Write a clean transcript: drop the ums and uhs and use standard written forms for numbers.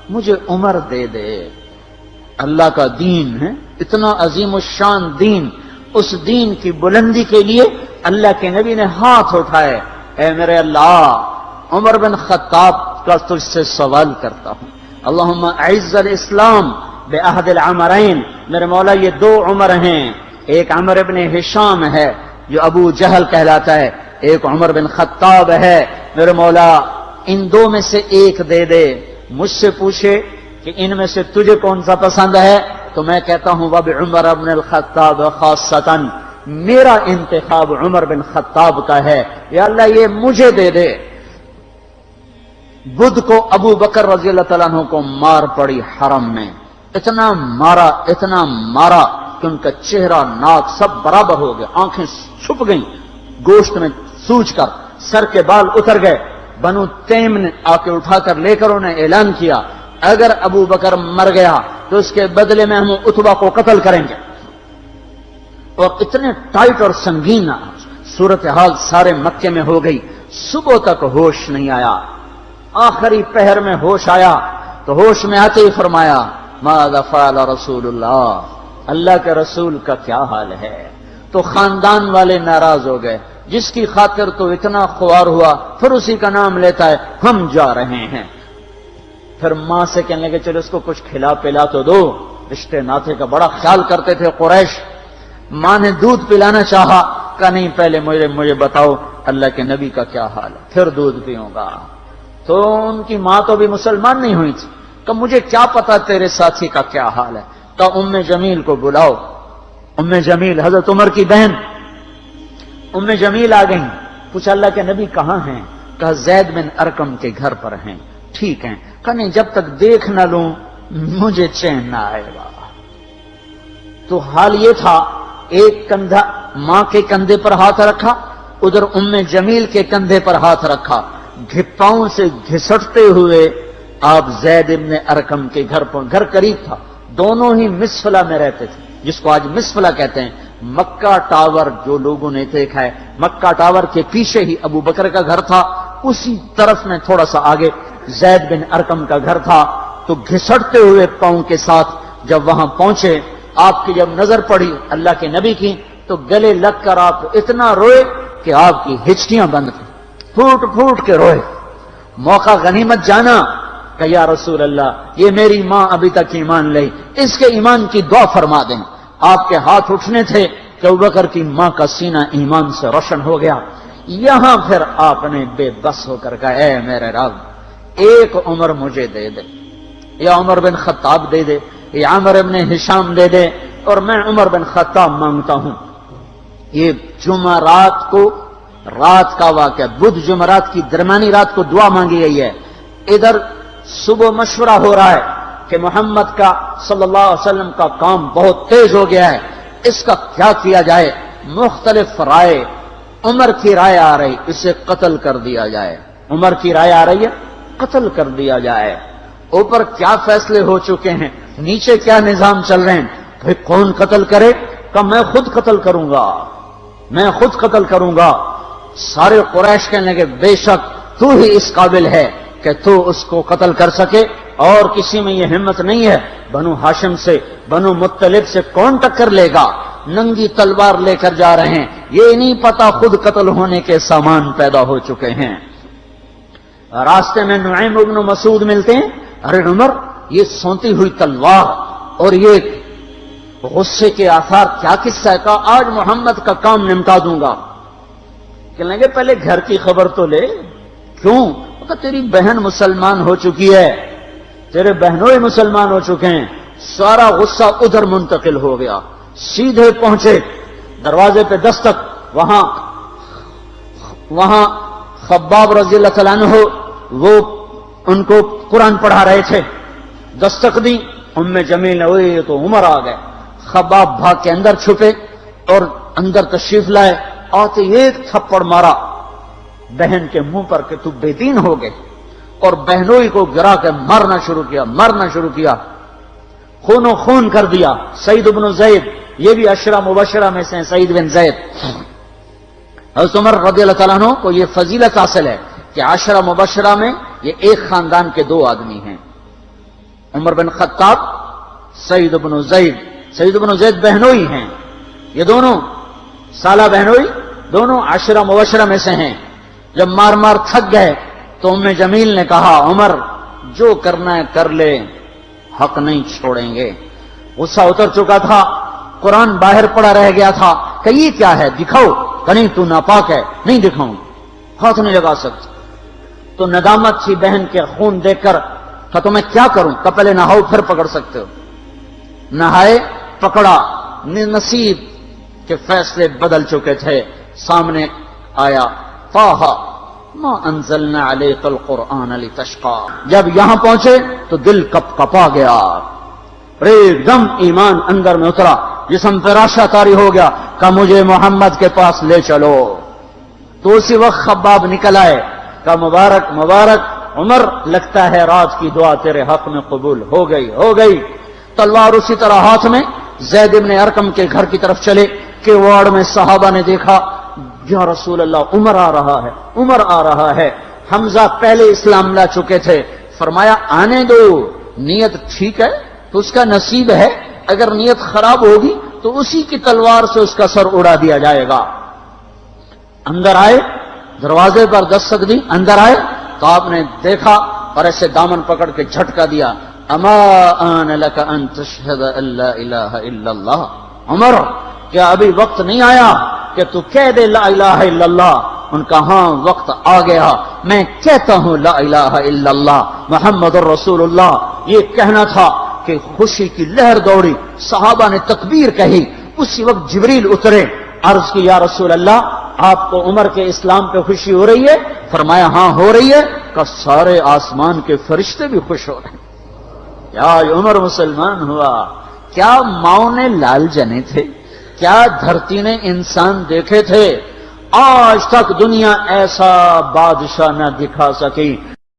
مجھے عمر دے دے۔ اللہ کا دین ہے اتنا عظیم الشان دین، اس دین کی بلندی کے لیے اللہ کے نبی نے ہاتھ اٹھائے، اے میرے اللہ عمر بن خطاب کا تجھ سے سوال کرتا ہوں، اللہم اعز الاسلام بعہد العمرین، میرے مولا یہ دو عمر ہیں، ایک عمر بن ہشام ہے جو ابو جہل کہلاتا ہے، ایک عمر بن خطاب ہے، میرے مولا ان دو میں سے ایک دے دے۔ مجھ سے پوچھے کہ ان میں سے تجھے کون سا پسند ہے تو میں کہتا ہوں وبعمر بن الخطاب خاصۃ، میرا انتخاب عمر بن خطاب کا ہے، یا اللہ یہ مجھے دے دے۔ بدھ کو ابو بکر رضی اللہ تعالیٰ عنہ کو مار پڑی حرم میں، اتنا مارا کہ ان کا چہرہ ناک سب برابر ہو گیا، آنکھیں چھپ گئیں گوشت میں سوج کر، سر کے بال اتر گئے۔ بنو تیم نے آ کے اٹھا کر لے کر انہیں اعلان کیا اگر ابو بکر مر گیا تو اس کے بدلے میں ہم اتبا کو قتل کریں گے، اور اتنے ٹائٹ اور سنگین صورتحال سارے مکے میں ہو گئی۔ صبح تک ہوش نہیں آیا، آخری پہر میں ہوش آیا تو ہوش میں آتے ہی فرمایا ماذا فعل رسول اللہ کے رسول کا کیا حال ہے۔ تو خاندان والے ناراض ہو گئے، جس کی خاطر تو اتنا خوار ہوا پھر اسی کا نام لیتا ہے، ہم جا رہے ہیں۔ پھر ماں سے کہنے لگے چلو اس کو کچھ کھلا پلا تو دو، رشتے ناطے کا بڑا خیال کرتے تھے قریش۔ ماں نے دودھ پلانا چاہا، کہا نہیں پہلے مجھے بتاؤ اللہ کے نبی کا کیا حال ہے پھر دودھ پیوں گا۔ تو ان کی ماں تو بھی مسلمان نہیں ہوئی تھی، کہ مجھے کیا پتا تیرے ساتھی کا کیا حال ہے، کہ ام جمیل کو بلاؤ۔ ام جمیل حضرت عمر کی بہن ام جمیل آ گئیں، پوچھا اللہ کے نبی کہاں ہیں، کہا زید بن ارقم کے گھر پر ہیں، ٹھیک ہیں، کہا نہیں جب تک دیکھ نہ لوں مجھے چین نہ آئے گا۔ تو حال یہ تھا ایک کندھا ماں کے کندھے پر ہاتھ رکھا، ادھر ام جمیل کے کندھے پر ہاتھ رکھا، گھپاؤں سے گھسٹتے ہوئے آپ زید بن ارقم کے گھر پر، گھر قریب تھا، دونوں ہی مسفلہ میں رہتے تھے، جس کو آج مسفلہ کہتے ہیں۔ مکہ ٹاور جو لوگوں نے دیکھا ہے، مکہ ٹاور کے پیچھے ہی ابو بکر کا گھر تھا، اسی طرف میں تھوڑا سا آگے زید بن ارقم کا گھر تھا۔ تو گھسٹتے ہوئے پاؤں کے ساتھ جب وہاں پہنچے، آپ کی جب نظر پڑی اللہ کے نبی کی تو گلے لگ کر آپ اتنا روئے کہ آپ کی ہچکیاں بند تھیں، پھوٹ پھوٹ کے روئے۔ موقع غنیمت جانا کہ یا رسول اللہ یہ میری ماں ابھی تک ایمان لئی، اس کے ایمان کی دعا فرما دیں۔ آپ کے ہاتھ اٹھنے تھے کہ ابوبکر کی ماں کا سینہ ایمان سے روشن ہو گیا۔ یہاں پھر آپ نے بے بس ہو کر کہا اے میرے رب ایک عمر مجھے دے دے، یا عمر بن خطاب دے دے، یا عمر بن ہشام دے دے، اور میں عمر بن خطاب مانگتا ہوں۔ یہ جمعرات کو رات کا واقعہ، بدھ جمعرات کی درمیانی رات کو دعا مانگی گئی ہے۔ ادھر صبح مشورہ ہو رہا ہے کہ محمد کا صلی اللہ علیہ وسلم کا کام بہت تیز ہو گیا ہے، اس کا کیا کیا جائے، مختلف رائے۔ عمر کی رائے آ رہی اسے قتل کر دیا جائے، عمر کی رائے آ رہی ہے قتل کر دیا جائے۔ اوپر کیا فیصلے ہو چکے ہیں، نیچے کیا نظام چل رہے ہیں، بھئی کون قتل کرے، کہ میں خود قتل کروں گا، میں خود قتل کروں گا۔ سارے قریش کہنے لگے بے شک تو ہی اس قابل ہے کہ تو اس کو قتل کر سکے، اور کسی میں یہ ہمت نہیں ہے۔ بنو ہاشم سے بنو مطلب سے کون ٹکر لے گا، ننگی تلوار لے کر جا رہے ہیں، یہ نہیں پتا خود قتل ہونے کے سامان پیدا ہو چکے ہیں۔ راستے میں نعیم بن مسعود ملتے ہیں، ارے عمر یہ سونتی ہوئی تلوار اور یہ غصے کے آثار کیا قصہ ہے، کہا آج محمد کا کام نمٹا دوں گا۔ کہنے لگے پہلے گھر کی خبر تو لے، کیوں؟ کہ تیری بہن مسلمان ہو چکی ہے، تیرے بہنوں ہی مسلمان ہو چکے ہیں۔ سارا غصہ ادھر منتقل ہو گیا، سیدھے پہنچے دروازے پہ دستک، وہاں خباب رضی اللہ تعالیٰ عنہ وہ ان کو قرآن پڑھا رہے تھے، دستک دی، ام جمیل نے ہوئی تو عمر آ گئے۔ خباب بھاگ کے اندر چھپے اور اندر تشریف لائے، آتے ایک تھپڑ مارا بہن کے منہ پر کہ تو بے دین ہو گئے، اور بہنوئی کو گرا کے مارنا شروع کیا، خون و خون کر دیا۔ سعید بن زید یہ بھی عشرہ مبشرہ میں سے ہیں، سعید بن زید۔ حضرت عمر رضی اللہ تعالیٰ عنہ کو یہ فضیلت حاصل ہے کہ عشرہ مبشرہ میں یہ ایک خاندان کے دو آدمی ہیں، عمر بن خطاب، سعید بن زید، سعید بن زید بہنوئی ہیں، یہ دونوں سالہ بہنوئی، دونوں عشرہ مبشرہ میں سے ہیں۔ جب مار مار تھک گئے تو ام جمیل نے کہا عمر جو کرنا ہے کر لے، حق نہیں چھوڑیں گے۔ غصہ اتر چکا تھا، قرآن باہر پڑا رہ گیا تھا کہ یہ کیا ہے دکھاؤ، کہ نہیں تو ناپاک ہے، نہیں دکھاؤں، ہاتھ نہیں لگا سکتے۔ تو ندامت سی بہن کے خون دیکھ کر کہ تو میں کیا کروں، کہ پہلے نہاؤ پھر پکڑ سکتے ہو۔ نہائے، پکڑا، نصیب کے فیصلے بدل چکے تھے۔ سامنے آیا طٰہ ما انزلنا علیک القرآن لتشقی، جب یہاں پہنچے تو دل کپ کپا گیا، ایک دم ایمان اندر میں اترا، جسم فراشہ طاری ہو گیا کہ مجھے محمد کے پاس لے چلو۔ تو اسی وقت خباب نکل آئے کہ مبارک مبارک عمر، لگتا ہے رات کی دعا تیرے حق میں قبول ہو گئی۔ تلوار اسی طرح ہاتھ میں زید بن ارقم کے گھر کی طرف چلے کہ وارڈ میں صحابہ نے دیکھا یا رسول اللہ عمر آ رہا ہے۔ حمزہ پہلے اسلام لا چکے تھے، فرمایا آنے دو، نیت ٹھیک ہے تو اس کا نصیب ہے، اگر نیت خراب ہوگی تو اسی کی تلوار سے اس کا سر اڑا دیا جائے گا۔ اندر آئے، دروازے پر دستک دی، اندر آئے تو آپ نے دیکھا اور ایسے دامن پکڑ کے جھٹکا دیا، اما آن لک ان تشہد ان لا الہ الا اللہ، عمر کیا ابھی وقت نہیں آیا کہ تو کہہ دے لا الہ الا اللہ؟ ان کا ہاں وقت آ گیا، میں کہتا ہوں لا الہ الا اللہ محمد الرسول اللہ۔ یہ کہنا تھا کہ خوشی کی لہر دوڑی، صحابہ نے تکبیر کہی، اسی وقت جبریل اترے، عرض کی یا رسول اللہ آپ کو عمر کے اسلام پہ خوشی ہو رہی ہے؟ فرمایا ہاں ہو رہی ہے، کہ سارے آسمان کے فرشتے بھی خوش ہو رہے ہیں، کیا عمر مسلمان ہوا، کیا ماؤں نے لال جنے تھے، کیا دھرتی نے انسان دیکھے تھے، آج تک دنیا ایسا بادشاہ نہ دکھا سکی۔